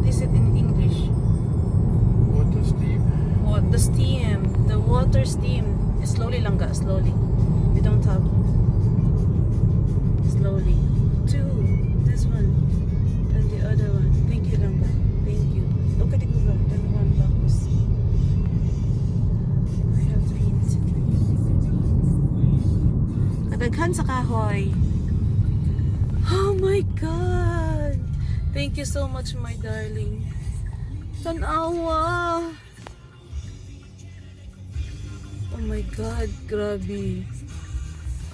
is it in English? Water steam. What? The steam. The water steam. Slowly lang ga, slowly. We don't have. Slowly. Two. This one. And the other one. Thank you lang ga. Thank you. Look at the Google. Then one box. I have to eat. Kadaghan sa kahoy. Oh my God. Thank you so much, my darling. Tanawa. Oh my God, grabe.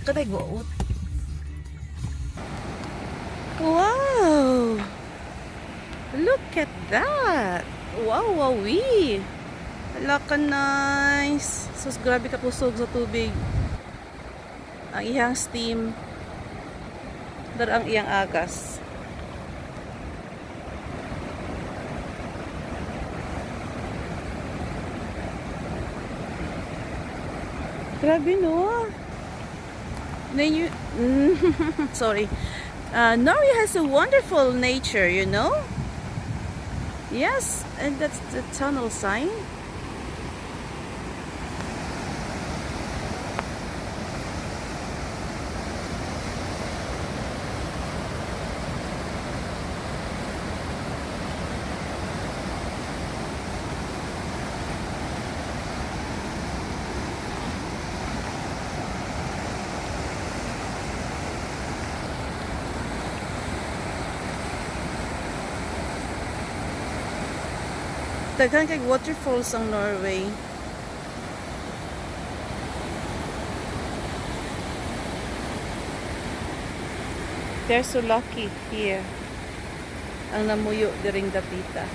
Katay goot. Wow! Look at that! Wow, wowee! Hala ka nice! Sus, grabe ka kusog sa tubig. Ang iyang steam. Dar ang iyang agas. Grabe no. Sorry. Norway has a wonderful nature, you know? Yes, and that's the tunnel sign. Daghan kay waterfalls ang Norway. They're so lucky here. Ang namuyo diring dapita.